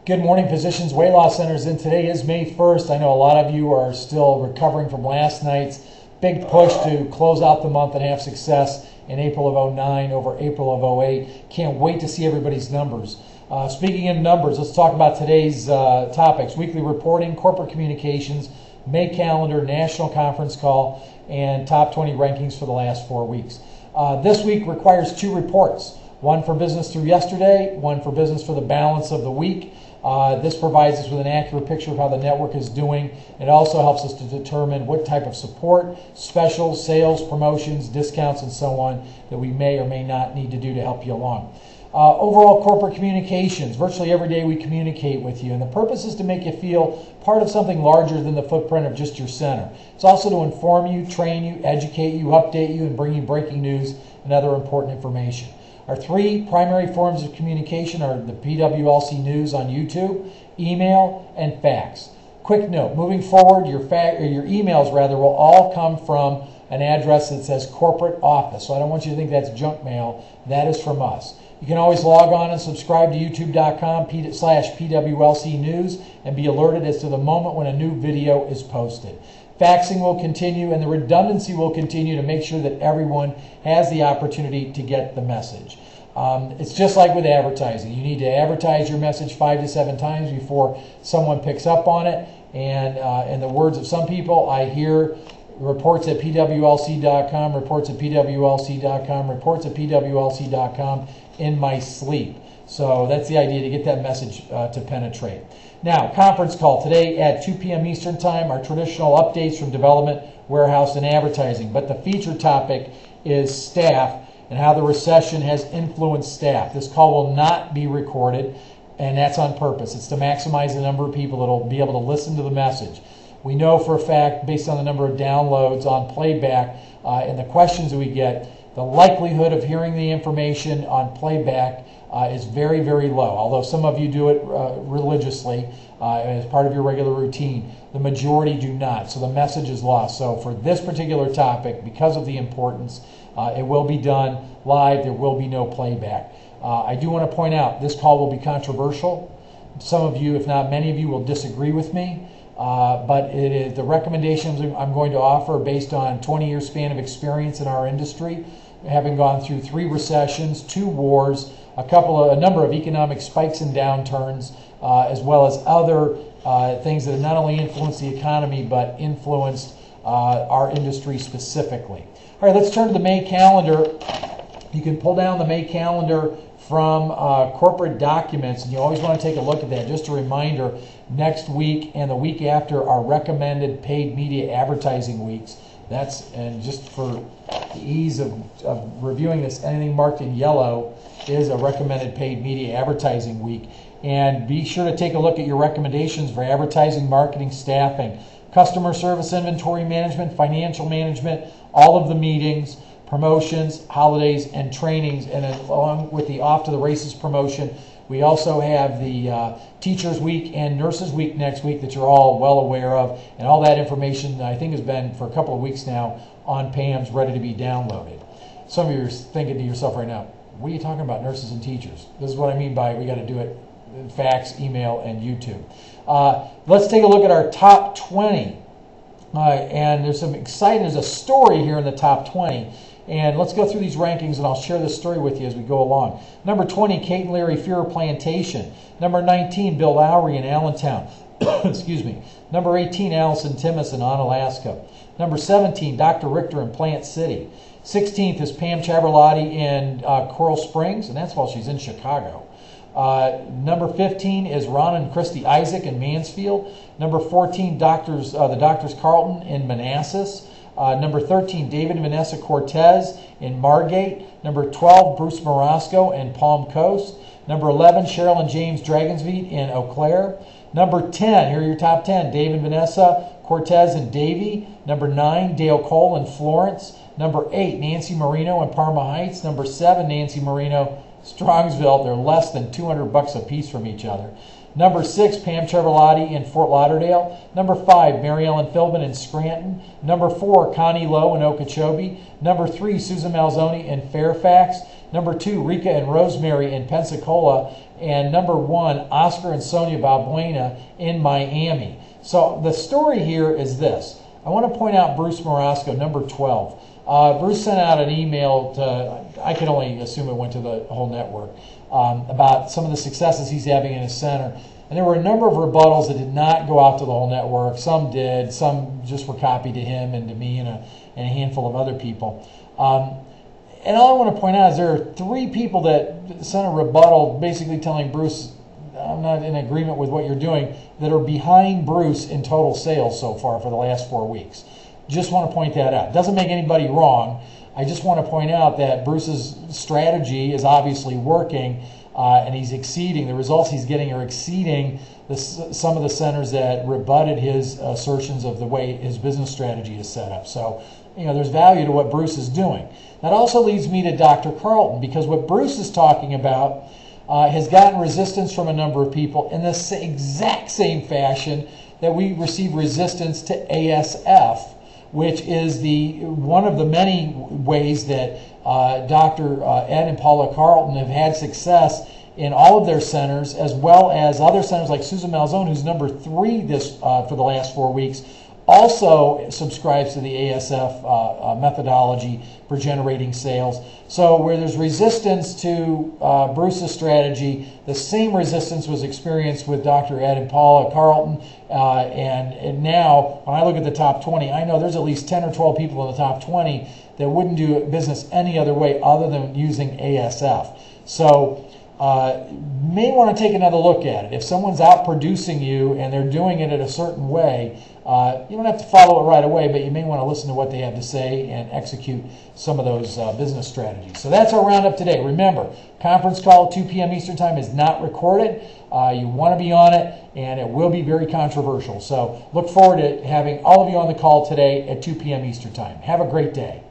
Good morning, Physicians Weight Loss Centers, and today is May 1st. I know a lot of you are still recovering from last night's big push to close out the month and have success in April of 09 over April of 08. Can't wait to see everybody's numbers. Speaking of numbers, let's talk about today's topics. Weekly reporting, corporate communications, May calendar, national conference call, and top 20 rankings for the last 4 weeks. This week requires 2 reports. One for business through yesterday, one for business for the balance of the week. This provides us with an accurate picture of how the network is doing. It also helps us to determine what type of support, specials, sales, promotions, discounts, and so on that we may or may not need to do to help you along. Overall corporate communications, virtually every day we communicate with you, and the purpose is to make you feel part of something larger than the footprint of just your center. It's also to inform you, train you, educate you, update you, and bring you breaking news and other important information. Our 3 primary forms of communication are the Pwlc News on YouTube, email, and fax. Quick note, moving forward, your emails will all come from an address that says corporate office. So I don't want you to think that's junk mail. That is from us. You can always log on and subscribe to youtube.com/PWLC News and be alerted as to the moment when a new video is posted. Faxing will continue, and the redundancy will continue to make sure that everyone has the opportunity to get the message. It's just like with advertising. You need to advertise your message 5 to 7 times before someone picks up on it. And in the words of some people, I hear reports at pwlc.com, reports at pwlc.com, reports at pwlc.com in my sleep. So that's the idea, to get that message to penetrate. Now, conference call today at 2 p.m. Eastern Time, our traditional updates from development, warehouse, and advertising. But the featured topic is staff and how the recession has influenced staff. This call will not be recorded, and that's on purpose. It's to maximize the number of people that will be able to listen to the message. We know for a fact, based on the number of downloads on playback and the questions that we get, the likelihood of hearing the information on playback is very, very low. Although some of you do it religiously as part of your regular routine, the majority do not. So the message is lost. So for this particular topic, because of the importance, it will be done live. There will be no playback. I do want to point out, this call will be controversial. Some of you, if not many of you, will disagree with me. But it is the recommendations I'm going to offer based on 20-year span of experience in our industry, having gone through 3 recessions, 2 wars, a number of economic spikes and downturns, as well as other things that have not only influenced the economy but influenced our industry specifically. All right, let's turn to the May calendar. You can pull down the May calendar from corporate documents, and you always want to take a look at that. Just a reminder, next week and the week after are recommended paid media advertising weeks. And just for the ease of reviewing this, anything marked in yellow is a recommended paid media advertising week. And be sure to take a look at your recommendations for advertising, marketing, staffing, customer service, inventory management, financial management, all of the meetings, promotions, holidays, and trainings. And along with the Off to the Races promotion, we also have the Teachers Week and Nurses Week next week that you're all well aware of. And all that information, I think, has been for a couple of weeks now on PAMS, ready to be downloaded. Some of you are thinking to yourself right now, what are you talking about, nurses and teachers? This is what I mean by we got to do it fax, email, and YouTube. Let's take a look at our top 20. And there's a story here in the top 20. And let's go through these rankings, and I'll share this story with you as we go along. Number 20, Kate and Larry Fearer Plantation. Number 19, Bill Lowry in Allentown. Excuse me. Number 18, Allison Timmis in Onalaska. Number 17, Dr. Richter in Plant City. 16th is Pam Chaberlotti in Coral Springs, and that's while she's in Chicago. Number 15 is Ron and Christy Isaac in Mansfield. Number 14, the Doctors Carlton in Manassas. Number 13, David and Vanessa Cortez in Margate. Number 12, Bruce Morosco in Palm Coast. Number 11, Cheryl and James Dragonsmeet in Eau Claire. Number 10, here are your top 10, Dave and Vanessa Cortez in Davie. Number 9, Dale Cole in Florence. Number 8, Nancy Marino in Parma Heights. Number 7, Nancy Marino, Strongsville. They're less than $200 a piece from each other. Number 6, Pam Chaberlotti in Fort Lauderdale. Number 5, Mary Ellen Philbin in Scranton. Number 4, Connie Lowe in Okeechobee. Number 3, Susan Malzoni in Fairfax. Number 2, Rika and Rosemary in Pensacola. and number 1, Oscar and Sonia Balbuena in Miami. So the story here is this. I want to point out Bruce Marasco, number 12. Bruce sent out an email to, I can only assume it went to the whole network, about some of the successes he's having in his center. And there were a number of rebuttals that did not go out to the whole network. Some did. Some just were copied to him and to me and a handful of other people. And all I want to point out is there are 3 people that sent a rebuttal basically telling Bruce, I'm not in agreement with what you're doing, that are behind Bruce in total sales so far for the last 4 weeks. Just want to point that out. Doesn't make anybody wrong. I just want to point out that Bruce's strategy is obviously working, and he's exceeding. The results he's getting are exceeding some of the centers that rebutted his assertions of the way his business strategy is set up. So, there's value to what Bruce is doing. That also leads me to Dr. Carlton, because what Bruce is talking about has gotten resistance from a number of people in the exact same fashion that we receive resistance to ASF, which is one of the many ways that Dr. Ed and Paula Carlton have had success in all of their centers, as well as other centers like Susan Malzone, who's number 3 for the last 4 weeks, also subscribes to the ASF methodology for generating sales. So where there's resistance to Bruce's strategy, the same resistance was experienced with Dr. Ed and Paula Carlton. And now, when I look at the top 20, I know there's at least 10 or 12 people in the top 20 that wouldn't do business any other way other than using ASF. So may want to take another look at it. If someone's out producing you and they're doing it in a certain way, you don't have to follow it right away, but you may want to listen to what they have to say and execute some of those business strategies. So that's our roundup today. Remember, conference call at 2 p.m. Eastern Time is not recorded. You want to be on it, and it will be very controversial. So look forward to having all of you on the call today at 2 p.m. Eastern Time. Have a great day.